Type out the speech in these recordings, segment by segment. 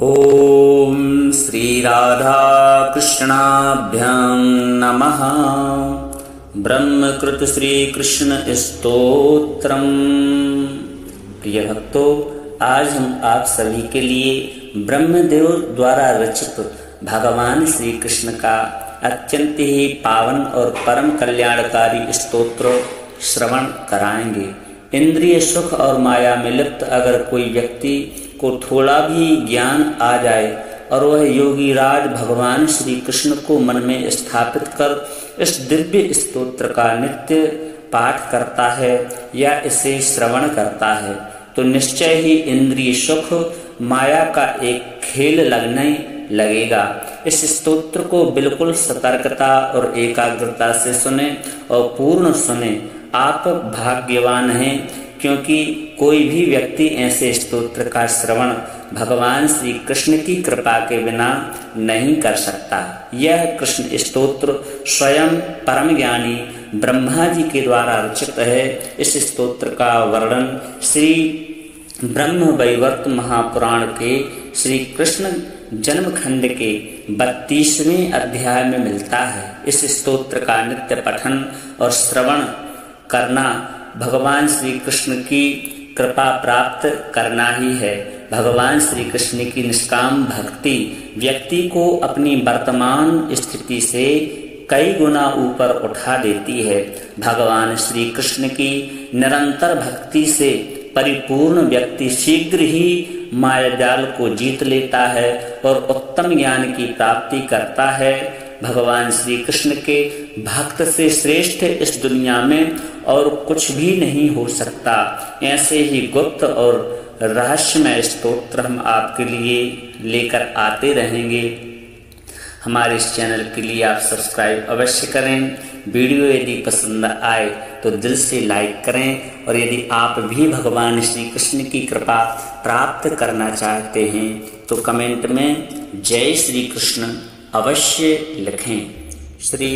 ओम श्री राधा कृष्णाभ्यां नमः। ब्रह्मकृत श्री कृष्ण स्तोत्रम। प्रिय भक्तों, आज हम आप सभी के लिए ब्रह्मदेव द्वारा रचित भगवान श्री कृष्ण का अत्यंत ही पावन और परम कल्याणकारी स्तोत्र श्रवण कराएंगे। इंद्रिय सुख और माया में लिप्त अगर कोई व्यक्ति को थोड़ा भी ज्ञान आ जाए और वह योगी राज भगवान श्री कृष्ण को मन में स्थापित कर इस दिव्य स्तोत्र का नित्य पाठ करता है या इसे श्रवण करता है तो निश्चय ही इंद्रिय सुख माया का एक खेल लगने लगेगा। इस स्तोत्र को बिल्कुल सतर्कता और एकाग्रता से सुने और पूर्ण सुने। आप भाग्यवान हैं, क्योंकि कोई भी व्यक्ति ऐसे स्तोत्र का श्रवण भगवान श्री कृष्ण की कृपा के बिना नहीं कर सकता। यह कृष्ण स्तोत्र स्वयं परम ज्ञानी ब्रह्मा जी के द्वारा रचित है। इस स्तोत्र का वर्णन श्री ब्रह्म वैवर्त महापुराण के श्री कृष्ण जन्म खंड के 32वें अध्याय में मिलता है। इस स्तोत्र का नित्य पठन और श्रवण करना भगवान श्री कृष्ण की कृपा प्राप्त करना ही है। भगवान श्री कृष्ण की निष्काम भक्ति व्यक्ति को अपनी वर्तमान स्थिति से कई गुना ऊपर उठा देती है। भगवान श्री कृष्ण की निरंतर भक्ति से परिपूर्ण व्यक्ति शीघ्र ही मायाजाल को जीत लेता है और उत्तम ज्ञान की प्राप्ति करता है। भगवान श्री कृष्ण के भक्त से श्रेष्ठ इस दुनिया में और कुछ भी नहीं हो सकता। ऐसे ही गुप्त और रहस्यमय स्तोत्र हम आपके लिए लेकर आते रहेंगे। हमारे इस चैनल के लिए आप सब्सक्राइब अवश्य करें। वीडियो यदि पसंद आए तो दिल से लाइक करें, और यदि आप भी भगवान श्री कृष्ण की कृपा प्राप्त करना चाहते हैं तो कमेंट में जय श्री कृष्ण अवश्य लिखें। श्री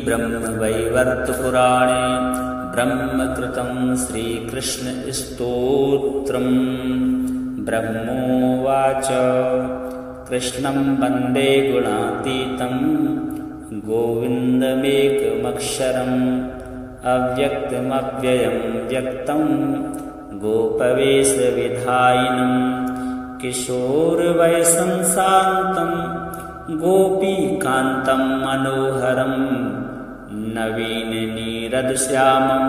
ब्रह्म वैवर्त पुराणे ब्रह्मकृतं श्री कृष्ण स्तोत्रम्। ब्रह्मोवाच कृष्णं वन्दे गुणातीतं गोविन्दमेकमक्षरम् अव्यक्तमव्ययं व्यक्तं गोपवेशविधायिनं किशोरवयसं शान्तं गोपीकान्तं मनोहरं नवीननीरदश्यामं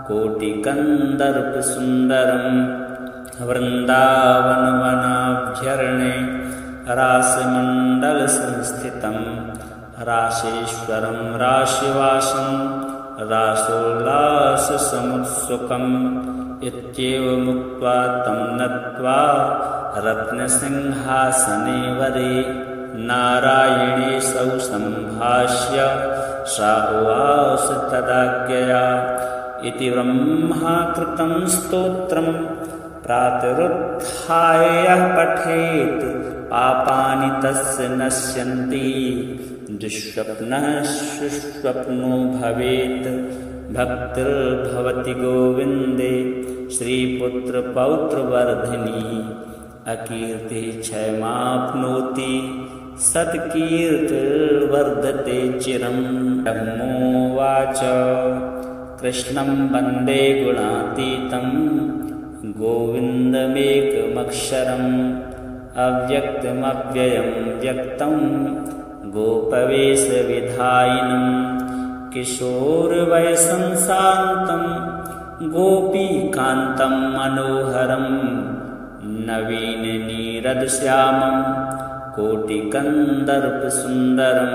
कोटिकन्दर्पसुन्दरं वृन्दावनवनाभ्यरणे रासमण्डलसंस्थितं रासेश्वरं राशिवासं रासोल्लाससमुत्सुकम् इत्येवमुक्त्वा तं नत्वा रत्नसिंहासने वरे नारायणेशौ सम्भाष्य सा उवाच तदाज्ञया इति ब्रह्मा कृतं स्तोत्रं प्रातरुत्थाय यः पठेत् पापानि तस्य नश्यन्ति दुःस्वप्नः सुस्वप्नो भवेत्। भक्तिर्भवति गोविन्दे श्रीपुत्रपौत्रवर्धिनी अकीर्तिः क्षयमाप्नोति सत्कीर्तिर्वर्धते चिरम्। ब्रह्मोवाच कृष्णं वन्दे गुणातीतं गोविन्दमेकमक्षरम् अव्यक्तमव्ययं व्यक्तं गोपवेशविधायिनं किशोरवयसं शान्तं गोपीकान्तं मनोहरं नवीननीरदश्यामं कोटिकन्दर्पसुन्दरं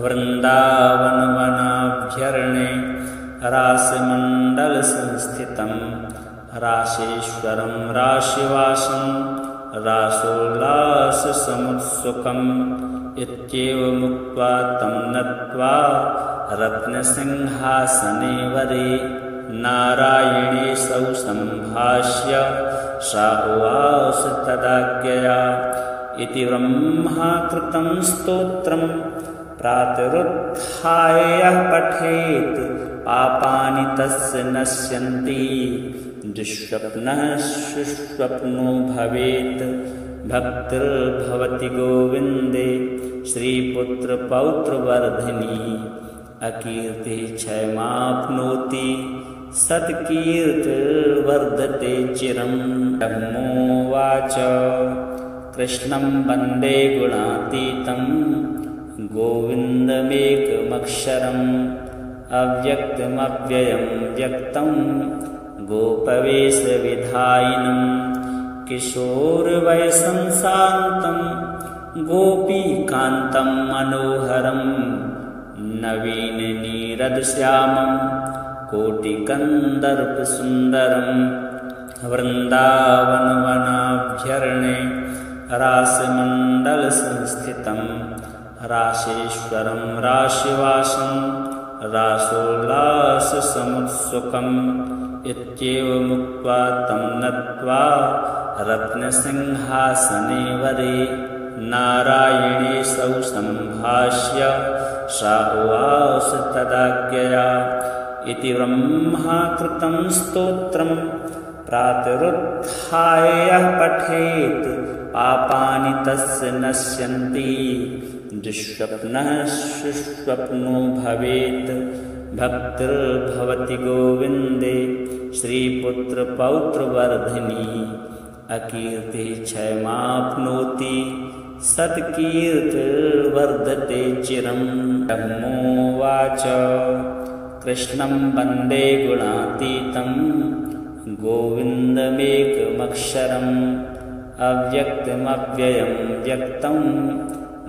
वृन्दावनवनाभ्यरणे रासमण्डलसंस्थितं रासेश्वरं राशिवासं रासोल्लाससमुत्सुकम् इत्येवमुक्त्वा तं नत्वा रत्नसिंहासने वरे नारायणेशौ सम्भाष्य सा उवाच तदाज्ञया इति ब्रह्मा कृतं स्तोत्रं प्रातरुत्थाय यः पठेत् पापानि तस्य नश्यन्ति दुःस्वप्नः सुस्वप्नो भवेत्। भक्तिर्भवति गोविन्दे श्रीपुत्रपौत्रवर्धिनी अकीर्तिः क्षयमाप्नोति सत्कीर्तिर्वर्धते चिरम्। ब्रह्मोवाच कृष्णं वन्दे गुणातीतं गोविन्दमेकमक्षरम् अव्यक्तमव्ययं व्यक्तं गोपवेशविधायिनं किशोरवयसं शान्तं गोपीकान्तं मनोहरं नवीननीरदश्यामं कोटिकन्दर्पसुन्दरं वृन्दावनवनाभ्यरणे रासमण्डलसंस्थितं रासेश्वरं राशिवासं रासोल्लाससमुत्सुकम् इत्येवमुक्त्वा तं नत्वा रत्नसिंहासने वरे नारायणेशौ सम्भाष्य सा उवाच तदाज्ञया इति ब्रह्मा कृतं स्तोत्रं प्रातरुत्थाय यः पठेत् पापानि तस्य नश्यन्ति दुःस्वप्नः सुस्वप्नो भवेत्। भक्तिर्भवति गोविन्दे श्रीपुत्रपौत्रवर्धिनी अकीर्तिः क्षयमाप्नोति सत्कीर्तिर्वर्धते चिरम्। ब्रह्मोवाच कृष्णं वन्दे गुणातीतं गोविन्दमेकमक्षरम् अव्यक्तमव्ययं व्यक्तं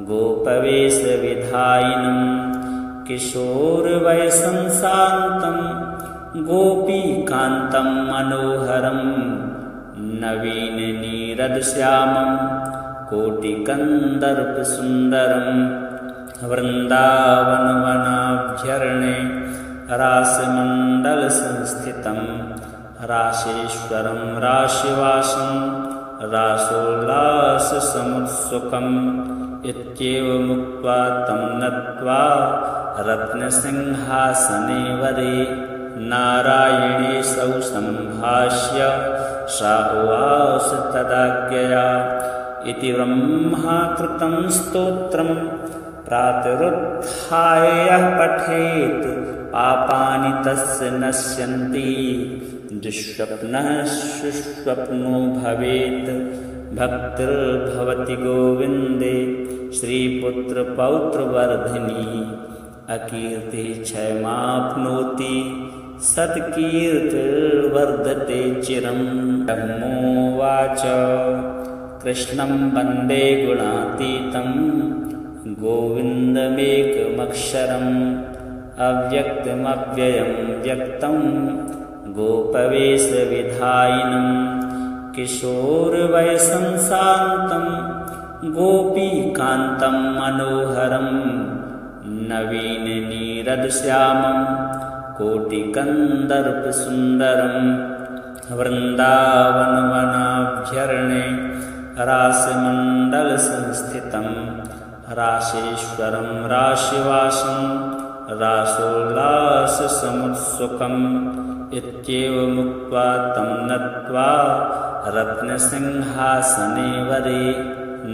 गोपवेशविधायिनं किशोरवयसं शान्तं गोपीकान्तं मनोहरं नवीननीरदश्यामं कोटिकन्दर्पसुन्दरं वृन्दावनवनाभ्यरणे रासमण्डलसंस्थितं रासेश्वरं राशिवासं रासोल्लाससमुत्सुकम् इत्येवमुक्त्वा तं नत्वा रत्नसिंहासने वरे नारायणेशौ सम्भाष्य सा उवाच तदाज्ञया इति ब्रह्मा कृतं स्तोत्रं प्रातरुत्थाय यः पठेत् पापानि तस्य नश्यन्ति दुःस्वप्नः सुस्वप्नो भवेत्। भक्तिर्भवति गोविन्दे श्रीपुत्रपौत्रवर्धिनी अकीर्तिः क्षयमाप्नोति सत्कीर्तिर्वर्धते चिरम्। ब्रह्मोवाच कृष्णं वन्दे गुणातीतं गोविन्दमेकमक्षरम् अव्यक्तमव्ययं व्यक्तं गोपवेशविधायिनं किशोरवयसं शान्तं गोपीकान्तं मनोहरं नवीननीरदश्यामं कोटिकन्दर्पसुन्दरं वृन्दावनवनाभ्यरणे रासमण्डलसंस्थितं रासेश्वरं राशिवासं रासोल्लाससमुत्सुकम् इत्येवमुक्त्वा तं नत्वा रत्नसिंहासने वरे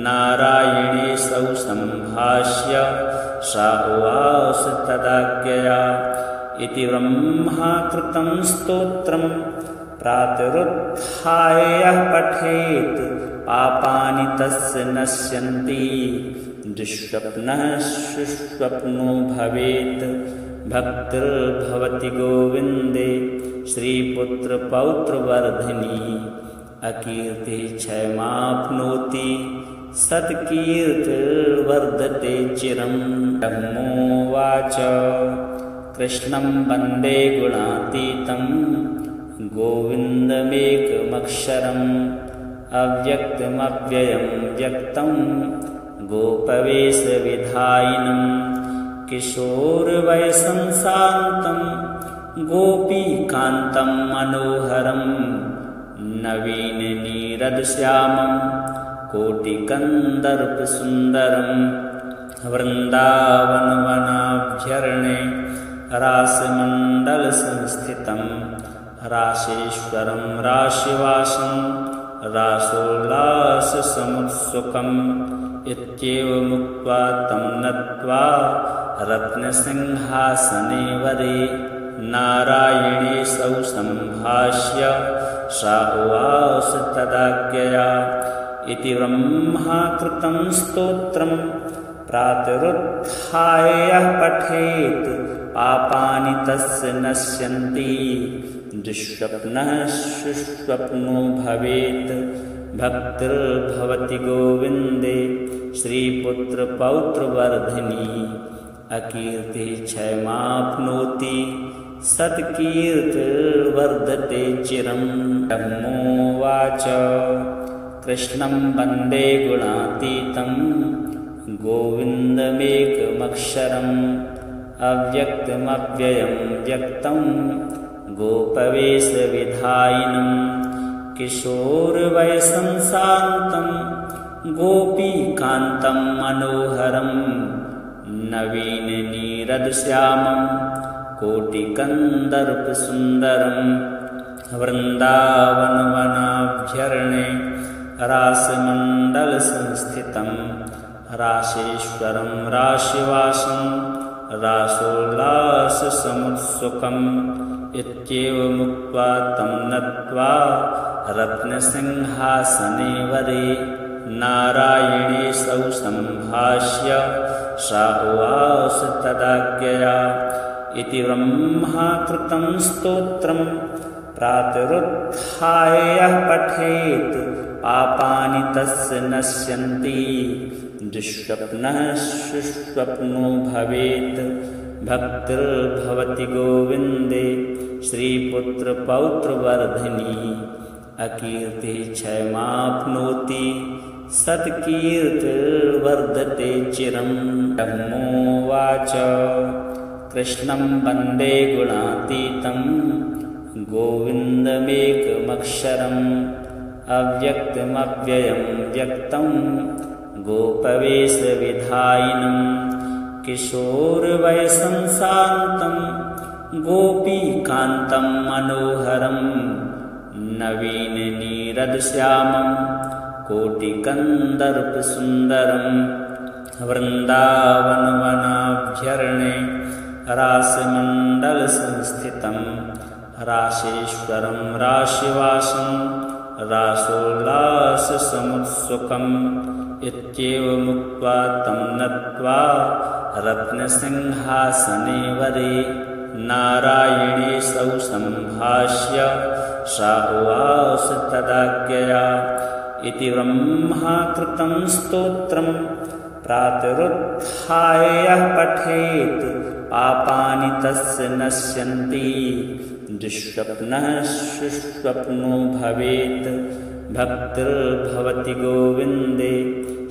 नारायणेशौ सम्भाष्य सा उवाच तदाज्ञया इति ब्रह्मा कृतं स्तोत्रं प्रातरुत्थाय यः पठेत् पापानि तस्य नश्यन्ति दुःस्वप्नः सुस्वप्नो भवेत्। भक्तिर्भवति गोविन्दे श्रीपुत्रपौत्रवर्धिनी अकीर्तिः क्षयमाप्नोति सत्कीर्तिर्वर्धते चिरम्। ब्रह्मोवाच कृष्णं वन्दे गुणातीतं गोविन्दमेकमक्षरम् अव्यक्तमव्ययं व्यक्तं गोपवेशविधायिनं किशोरवयसं शान्तं गोपीकान्तं मनोहरं नवीननीरदश्यामं कोटिकन्दर्पसुन्दरं वृन्दावनवनाभ्यरणे रासमण्डलसंस्थितं रासेश्वरं राशिवासं रासोल्लाससमुत्सुकम् इत्येवमुक्त्वा तं नत्वा रत्नसिंहासने वरे नारायणेशौ सम्भाष्य सा उवाच तदाज्ञया इति ब्रह्मा कृतं स्तोत्रं प्रातरुत्थाय यः पठेत् पापानि तस्य नश्यन्ति दुःस्वप्नः सुस्वप्नो भवेत् भक्तिर्भवति गोविन्दे श्रीपुत्रपौत्रवर्धिनी अकीर्तिः क्षयमाप्नोति सत्कीर्तिर्वर्धते चिरम् ब्रह्मोवाच कृष्णं वन्दे गुणातीतं गोविन्दमेकमक्षरम् अव्यक्तमव्ययं व्यक्तं गोपवेशविधायिनं किशोरवयसं शान्तं गोपीकान्तं मनोहरं नवीननीरदश्यामं कोटिकन्दर्पसुन्दरं वृन्दावनवनाभ्यरणे रासमण्डलसंस्थितं रासेश्वरं राशिवासं रासोल्लाससमुत्सुकम् इत्येवमुक्त्वा तं नत्वा रत्नसिंहासने वरे नारायणेशौ सम्भाष्य सा उवाच तदाज्ञया इति ब्रह्मा कृतं स्तोत्रं प्रातरुत्थाय यः पठेत् पापानि तस्य नश्यन्ति दुःस्वप्नः सुस्वप्नो भवेत् भक्तिर्भवति गोविन्दे श्रीपुत्रपौत्रवर्धिनी अकीर्तिः क्षयमाप्नोति सत्कीर्तिर्वर्धते चिरम् ब्रह्मोवाच कृष्णं वन्दे गुणातीतं गोविन्दमेकमक्षरम् अव्यक्तमव्ययं व्यक्तं गोपवेशविधायिनं किशोरवयसं शान्तं गोपीकान्तं मनोहरं नवीननीरदश्यामं कोटिकन्दर्पसुन्दरं वृन्दावनवनाभ्यरणे रासमण्डलसंस्थितं रासेश्वरं राशिवासं रासोल्लाससमुत्सुकम् इत्येवमुक्त्वा तं नत्वा रत्नसिंहासने वरे नारायणेशौ सम्भाष्य सा उवाच तदाज्ञया इति ब्रह्मा कृतं स्तोत्रं प्रातरुत्थाय यः पठेत् पापानि तस्य नश्यन्ति दुःस्वप्नः सुस्वप्नो भवेत् भक्तिर्भवति गोविन्दे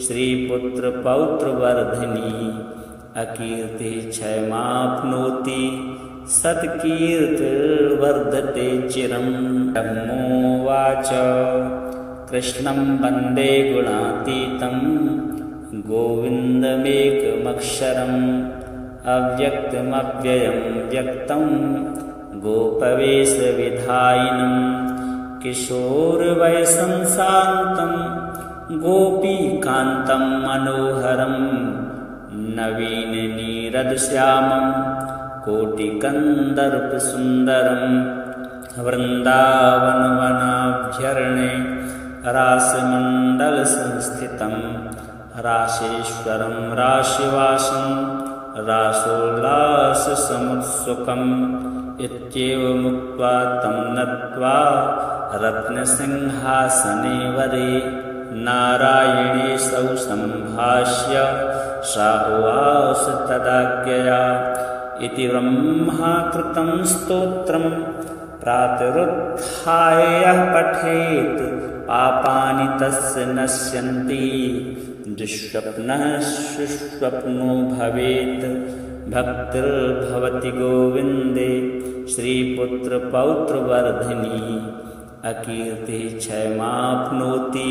श्रीपुत्रपौत्रवर्धिनी अकीर्तिः क्षयमाप्नोति सत्कीर्तिर्वर्धते चिरम् ब्रह्मोवाच कृष्णं वन्दे गुणातीतं गोविन्दमेकमक्षरम् अव्यक्तमव्ययं व्यक्तं गोपवेशविधायिनं किशोरवयसं शान्तं गोपीकान्तं मनोहरं नवीननीरदश्यामं कोटिकन्दर्पसुन्दरं वृन्दावनवनाभ्यरणे रासमण्डलसंस्थितं रासेश्वरं राशिवासं रासोल्लाससमुत्सुकम् इत्येवमुक्त्वा तं नत्वा रत्नसिंहासने वरे नारायणेशौ सम्भाष्य सा उवाच तदाज्ञया इति ब्रह्मा कृतं स्तोत्रं प्रातरुत्थाय यः पठेत् पापानि तस्य नश्यन्ति दुःस्वप्नः सुस्वप्नो भवेत् भक्तिर्भवति गोविन्दे श्रीपुत्रपौत्रवर्धिनी अकीर्तिः क्षयमाप्नोति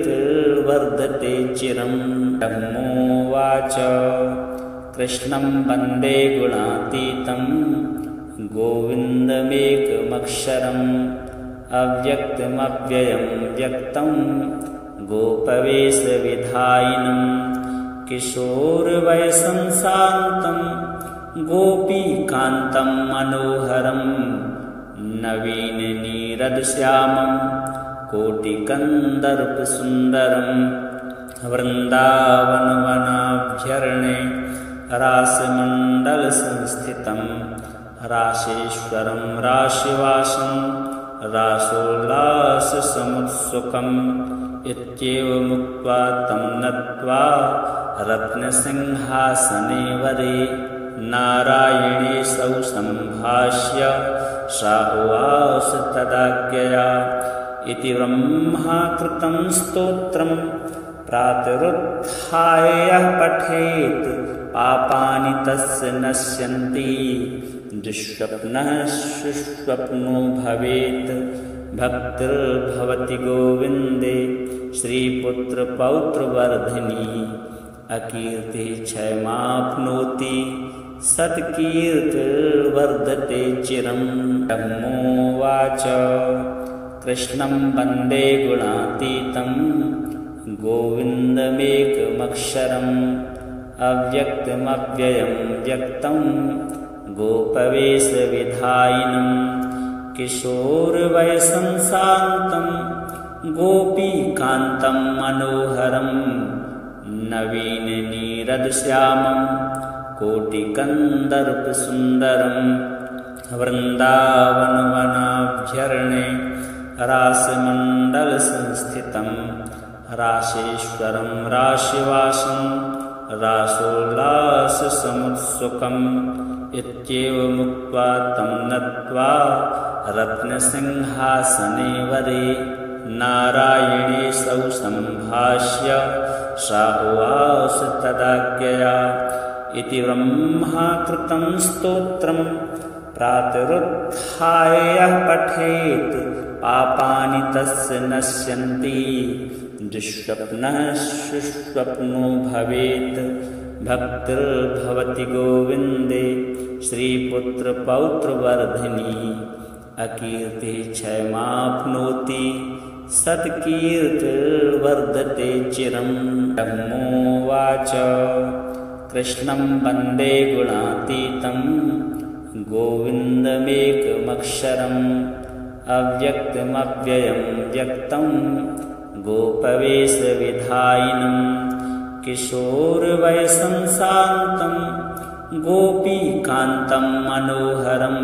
सत्कीर्तिर्वर्धते चिरम् ब्रह्मोवाच कृष्णं वन्दे गुणातीतं गोविन्दमेकमक्षरम् अव्यक्तमव्ययं व्यक्तं गोपवेशविधायिनं किशोरवयसं शान्तं गोपीकान्तं मनोहरं नवीननीरदश्यामं कोटिकन्दर्पसुन्दरं वृन्दावनवनाभ्यरणे रासमण्डलसंस्थितं रासेश्वरं राशिवासं रासोल्लाससमुत्सुकम् इत्येवमुक्त्वा तं नत्वा रत्नसिंहासने वरे नारायणेशौ सम्भाष्य सा उवाच तदाज्ञया इति ब्रह्मा कृतं स्तोत्रं प्रातरुत्थाय यः पठेत् पापानि तस्य नश्यन्ति दुःस्वप्नः सुस्वप्नो भवेत् भक्तिर्भवति गोविन्दे श्रीपुत्रपौत्रवर्धिनी अकीर्तिः क्षयमाप्नोति सत्कीर्तिर्वर्धते चिरं ब्रह्मोवाच कृष्णं वन्दे गुणातीतं गोविन्दमेकमक्षरम् अव्यक्तमव्ययं व्यक्तं गोपवेशविधायिनं किशोरवयसं शान्तं गोपीकान्तं मनोहरं नवीननीरदश्यामं कोटिकन्दर्पसुन्दरं वृन्दावनवनाभ्यरणे रासमण्डलसंस्थितं रासेश्वरं राशिवासं रासोल्लाससमुत्सुकम् इत्येवमुक्त्वा तं नत्वा रत्नसिंहासने वरे नारायणेशौ सम्भाष्य सा उवाच तदाज्ञया इति ब्रह्मा कृतं स्तोत्रं प्रातरुत्थाय यः पठेत् पापानि तस्य नश्यन्ति दुःस्वप्नः सुस्वप्नो भवेत् भक्तिर्भवति गोविन्दे श्रीपुत्रपौत्रवर्धिनी अकीर्तिः क्षयमाप्नोति सत्कीर्तिर्वर्धते चिरं ब्रह्मोवाच कृष्णं वन्दे गुणातीतं गोविन्दमेकमक्षरम् अव्यक्तमव्ययं व्यक्तं गोपवेशविधायिनं किशोरवयसं शान्तं गोपीकान्तं मनोहरं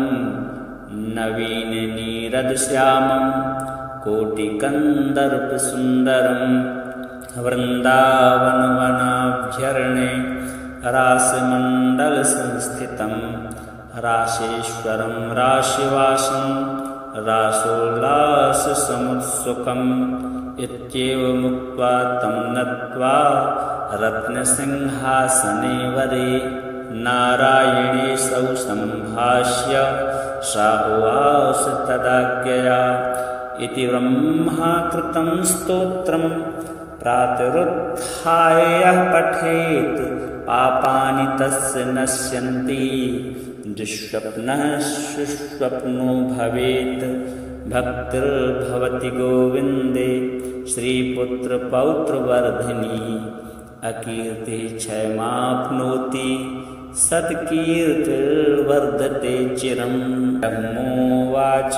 नवीननीरदश्यामं कोटिकन्दर्पसुन्दरं वृन्दावनवनाभ्यरणे रासमण्डलसंस्थितं रासेश्वरं राशिवासं रासोल्लाससमुत्सुकम् इत्येवमुक्त्वा तं नत्वा रत्नसिंहासने वरे नारायणेशौ सम्भाष्य सा उवाच तदाज्ञया इति ब्रह्मा कृतं स्तोत्रं प्रातरुत्थाय यः पठेत् पापानि तस्य नश्यन्ति दुःस्वप्नः सुस्वप्नो भवेत् भक्तिर्भवति गोविन्दे श्रीपुत्रपौत्रवर्धिनी अकीर्तिः क्षयमाप्नोति सत्कीर्तिर्वर्धते चिरं ब्रह्मोवाच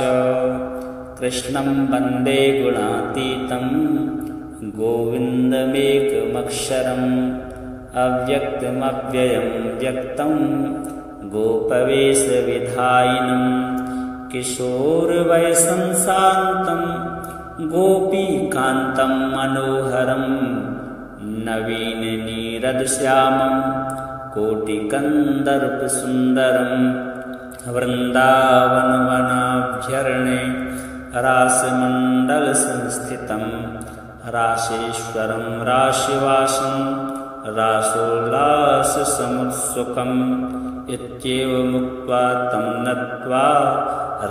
कृष्णं वन्दे गुणातीतं गोविन्दमेकमक्षरम् अव्यक्तमव्ययं व्यक्तं गोपवेशविधायिनं किशोरवयसं शान्तं गोपीकान्तं मनोहरं नवीननीरदश्यामं कोटिकन्दर्पसुन्दरं वृन्दावनवनाभ्यरणे रासमण्डलसंस्थितं रासेश्वरं राशिवासं रासोल्लाससमुत्सुकम् इत्येवमुक्त्वा तं नत्वा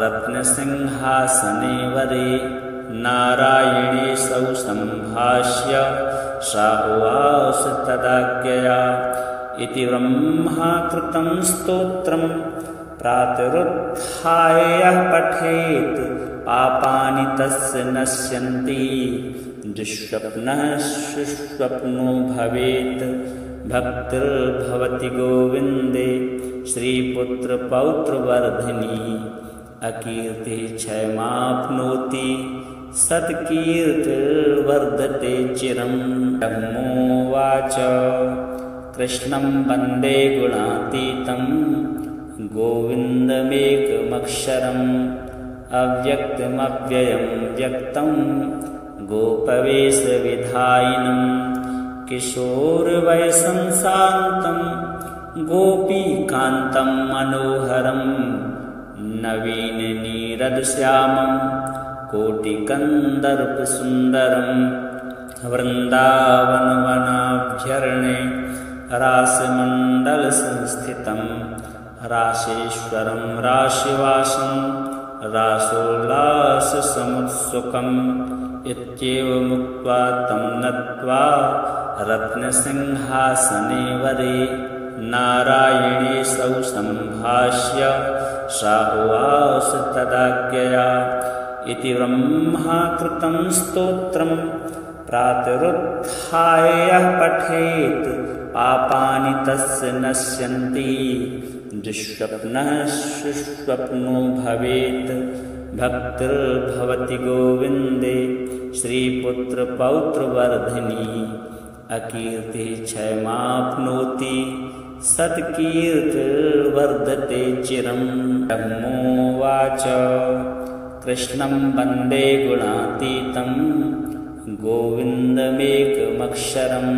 रत्नसिंहासने वरे नारायणेशौ सम्भाष्य सा उवाच तदाज्ञया इति ब्रह्मा कृतं स्तोत्रं प्रातरुत्थाय यः पठेत् पापानि तस्य नश्यन्ति दुःस्वप्नः सुस्वप्नो भवेत् भक्तिर्भवति गोविन्दे श्रीपुत्रपौत्रवर्धिनी अकीर्तिः क्षयमाप्नोति सत्कीर्तिर्वर्धते चिरं ब्रह्मोवाच कृष्णं वन्दे गुणातीतं गोविन्दमेकमक्षरम् अव्यक्तमव्ययं व्यक्तं गोपवेशविधायिनं किशोरवयसं शान्तं गोपीकान्तं मनोहरं नवीननीरदश्यामं कोटिकन्दर्पसुन्दरं वृन्दावनवनाभ्यरणे रासमण्डलसंस्थितं रासेश्वरं राशिवासं रासोल्लाससमुत्सुकम् इत्येवमुक्त्वा तं नत्वा रत्नसिंहासने वरे नारायणेशौ सम्भाष्य सा उवाच तदाज्ञया इति ब्रह्मा कृतं स्तोत्रं प्रातरुत्थाय यः पठेत् पापानि तस्य नश्यन्ति दुःस्वप्नः सुस्वप्नो भवेत् भक्तिर्भवति गोविन्दे श्रीपुत्रपौत्रवर्धिनी अकीर्तिः क्षयमाप्नोति सत्कीर्तिर्वर्धते चिरं ब्रह्मोवाच कृष्णं वन्दे गुणातीतं गोविन्दमेकमक्षरम्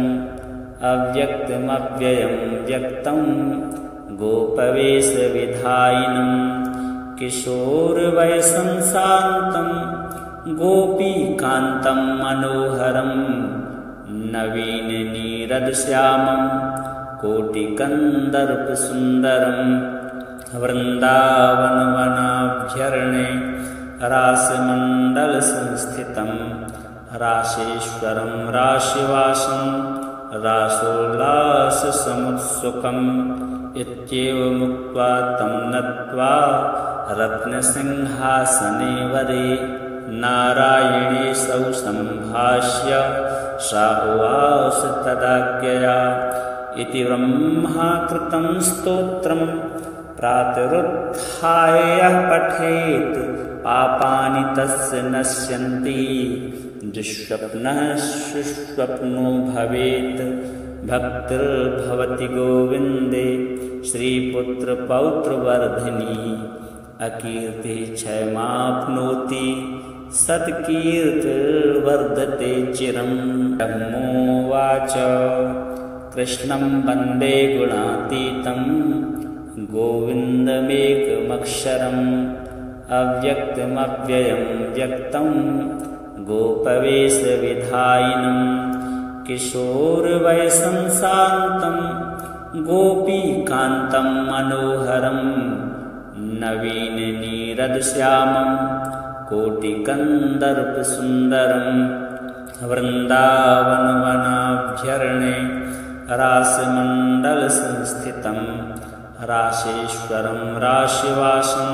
अव्यक्तमव्ययं व्यक्तं गोपवेशविधायिनं किशोरवयसं शान्तं गोपीकान्तं मनोहरं नवीननीरदश्यामं कोटिकन्दर्पसुन्दरं वृन्दावनवनाभ्यरणे रासमण्डलसंस्थितं रासेश्वरं राशिवासं रासोल्लाससमुत्सुकम् इत्येवमुक्त्वा तं नत्वा रत्नसिंहासने वरे नारायणेशौ सम्भाष्य सा उवाच तदाज्ञया इति ब्रह्मा कृतं स्तोत्रं प्रातरुत्थाय यः पठेत् पापानि तस्य नश्यन्ति दुःस्वप्नः सुस्वप्नो भवेत् भक्तिर्भवति गोविन्दे श्रीपुत्रपौत्रवर्धिनी अकीर्तिः क्षयमाप्नोति सत्कीर्तिर्वर्धते चिरं ब्रह्मोवाच कृष्णं वन्दे गुणातीतं गोविन्दमेकमक्षरम् अव्यक्तमव्ययं व्यक्तं गोपवेशविधायिनं किशोरवयसं शान्तं गोपीकान्तं मनोहरं नवीननीरदश्यामं कोटिकन्दर्पसुन्दरं वृन्दावनवनाभ्यरणे रासमण्डलसंस्थितं रासेश्वरं राशिवासं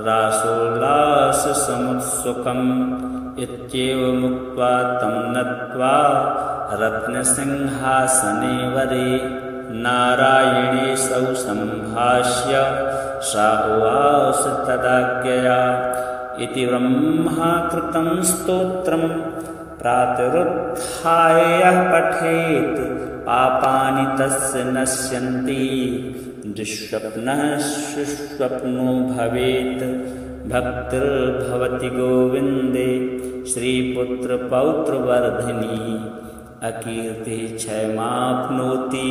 रासोल्लाससमुत्सुकम् इत्येवमुक्त्वा तं नत्वा रत्नसिंहासने वरे नारायणेशौ सम्भाष्य सा उवाच तदाज्ञया इति ब्रह्मा कृतं स्तोत्रं प्रातरुत्थाय यः पठेत् पापानि तस्य नश्यन्ति दुःस्वप्नः सुस्वप्नो भवेत् भक्तिर्भवति गोविन्दे श्रीपुत्रपौत्रवर्धिनी अकीर्तिः क्षयमाप्नोति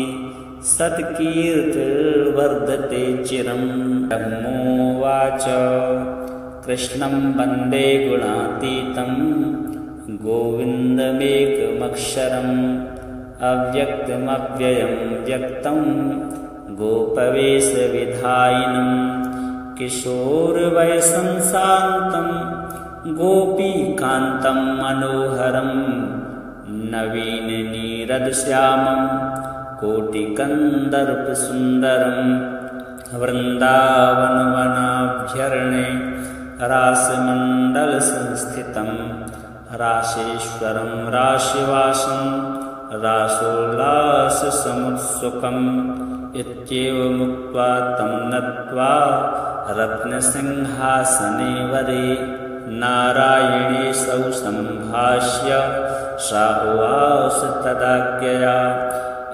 सत्कीर्तिर्वर्धते चिरं ब्रह्मोवाच कृष्णं वन्दे गुणातीतं गोविन्दमेकमक्षरम् अव्यक्तमव्ययं व्यक्तं गोपवेशविधायिनं किशोरवयसं शान्तं गोपीकान्तं मनोहरं नवीननीरदश्यामं कोटिकन्दर्पसुन्दरं वृन्दावनवनाभ्यरणे रासमण्डलसंस्थितं रासेश्वरं राशिवासं रासोल्लाससमुत्सुकम् इत्येवमुक्त्वा तं नत्वा रत्नसिंहासने वरे नारायणेशौ सम्भाष्य सा उवाच तदाज्ञया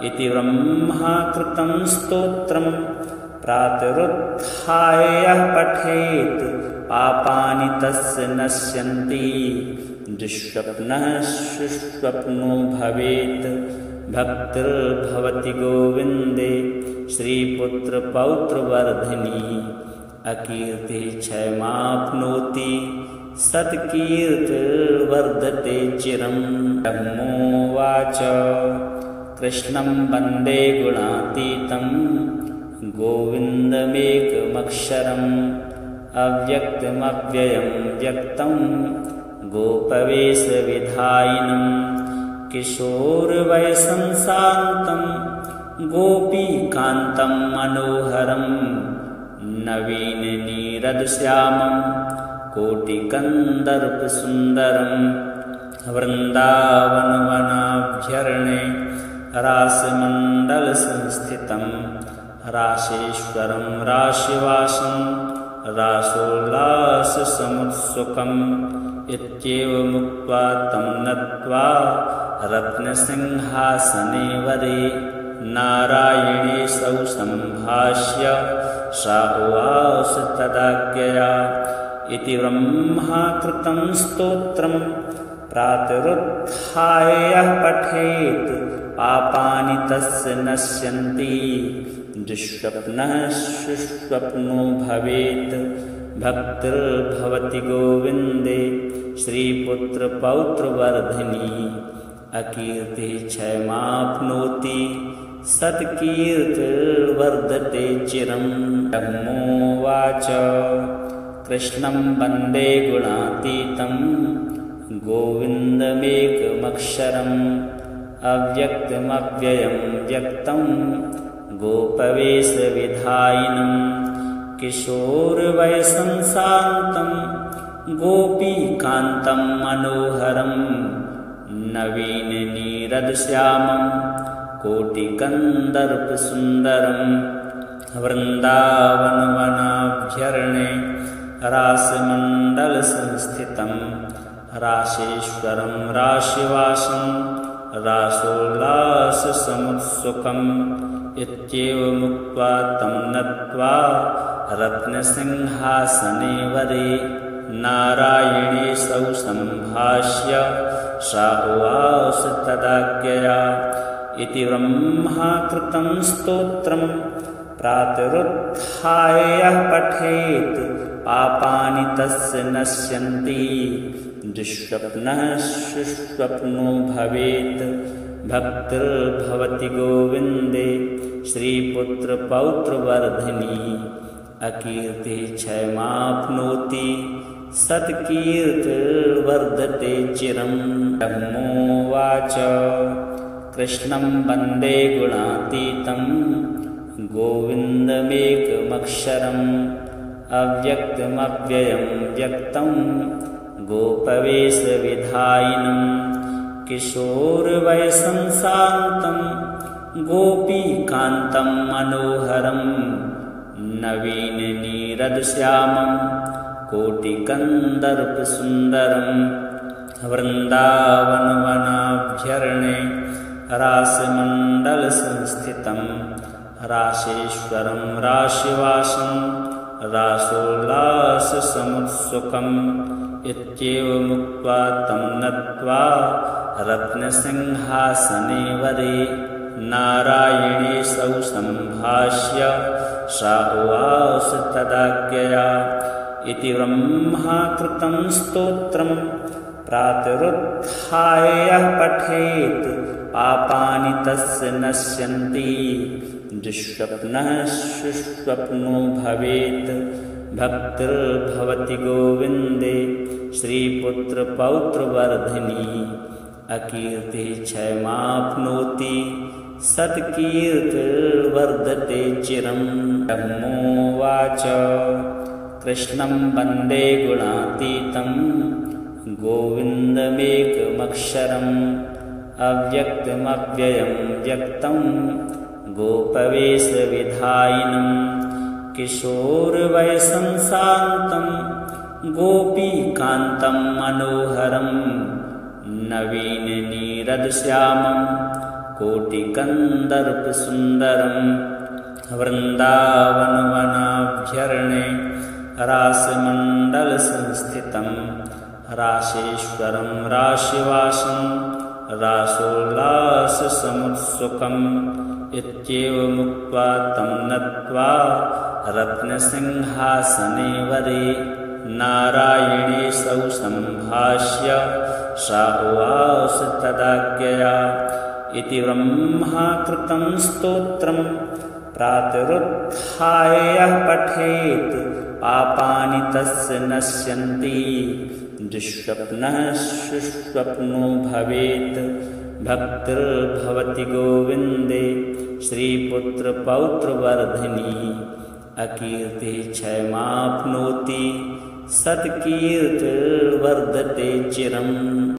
इति ब्रह्मा कृतं स्तोत्रं प्रातरुत्थाय यः पठेत् पापानि तस्य नश्यन्ति दुःस्वप्नः सुस्वप्नो भवेत् भक्तिर्भवति गोविन्दे श्रीपुत्रपौत्रवर्धिनी अकीर्तिः क्षयमाप्नोति सत्कीर्तिर्वर्धते चिरम् ब्रह्मोवाच कृष्णं वन्दे गुणातीतं गोविन्दमेकमक्षरम् अव्यक्तमव्ययं व्यक्तं गोपवेशविधायिनं किशोरवयसं शान्तं गोपीकान्तं मनोहरं नवीननीरदश्यामं कोटिकन्दर्पसुन्दरं वृन्दावनवनाभ्यर्णे रासमण्डलसंस्थितं रासेश्वरं राशिवासं रासोल्लाससमुत्सुकम् इत्येवमुक्त्वा तं नत्वा रत्नसिंहासने वरे नारायणेशौ सम्भाष्य सा उवाच तदाज्ञया इति ब्रह्मा कृतं स्तोत्रं प्रातरुत्थाय यः पठेत् पापानि तस्य नश्यन्ति दुःस्वप्नः सुस्वप्नो भवेत् भक्तिर्भवति गोविन्दे श्रीपुत्रपौत्रवर्धिनी अकीर्तिः क्षयमाप्नोति सत्कीर्तिर्वर्धते चिरम् ब्रह्मोवाच कृष्णं वन्दे गुणातीतं गोविन्दमेकमक्षरम् अव्यक्तमव्ययं व्यक्तं गोपवेशविधायिनं किशोरवयसं शान्तं गोपीकान्तं मनोहरं नवीननीरदश्यामं कोटिकन्दर्पसुन्दरं वृन्दावनवनाभ्यर्णे रासमण्डलसंस्थितं रासेश्वरं राशिवासं रासोल्लाससमुत्सुकम् इत्येवमुक्त्वा तं नत्वा रत्नसिंहासने वरे नारायणेशौ सम्भाष्य सा उवाच तदाज्ञया इति ब्रह्मा कृतं स्तोत्रं प्रातरुत्थाय यः पठेत् पापानि तस्य नश्यन्ति दुःस्वप्नः सुस्वप्नो भवेत् भक्तिर्भवति गोविन्दे श्रीपुत्रपौत्रवर्धिनी अकीर्तिः क्षयमाप्नोति सत्कीर्तिर्वर्धते चिरम् ब्रह्मोवाच कृष्णं वन्दे गुणातीतं गोविन्दमेकमक्षरम् अव्यक्तमव्ययं व्यक्तं गोपवेशविधायिनं किशोरवयसं शान्तं गोपीकान्तं मनोहरं नवीननीरदश्यामं कोटिकन्दर्पसुन्दरं वृन्दावनवनाभ्यर्णे रासमण्डलसंस्थितं रासेश्वरं राशिवासं रासोल्लाससमुत्सुकम् इत्येवमुक्त्वा तं नत्वा रत्नसिंहासने वरे नारायणेशौ सम्भाष्य सा उवाच तदाज्ञया इति ब्रह्मा कृतं स्तोत्रं प्रातरुत्थाय यः पठेत् पापानि तस्य नश्यन्ति दुःस्वप्नः सुस्वप्नो भवेत् भक्तिर्भवति गोविन्दे श्रीपुत्रपौत्रवर्धिनी अकीर्तिः क्षयमाप्नोति सत्कीर्तिर्वर्धते चिरम् ब्रह्मोवाच कृष्णं वन्दे गुणातीतं गोविन्दमेकमक्षरम् अव्यक्तमव्ययं व्यक्तं गोपवेशविधायिनं किशोरवयसं शान्तं गोपीकान्तं मनोहरं नवीननीरदश्यामं कोटिकन्दर्पसुन्दरं वृन्दावनवनाभ्यरणे रासमण्डलसंस्थितं रासेश्वरं राशिवासं रासोल्लाससमुत्सुकम् इत्येवमुक्त्वा तं नत्वा रत्नसिंहासने वरे नारायणेशौ सम्भाष्य सा उवाच तदाज्ञया इति ब्रह्मा कृतं स्तोत्रं प्रातरुत्थाय यः पठेत् पापानि तस्य नश्यन्ति दुःस्वप्नः सुस्वप्नो भवेत् भक्तिर्भवति गोविन्दे श्रीपुत्रपौत्रवर्धिनी अकीर्तिः क्षयमाप्नोति सत्कीर्तिर्वर्धते चिरम्।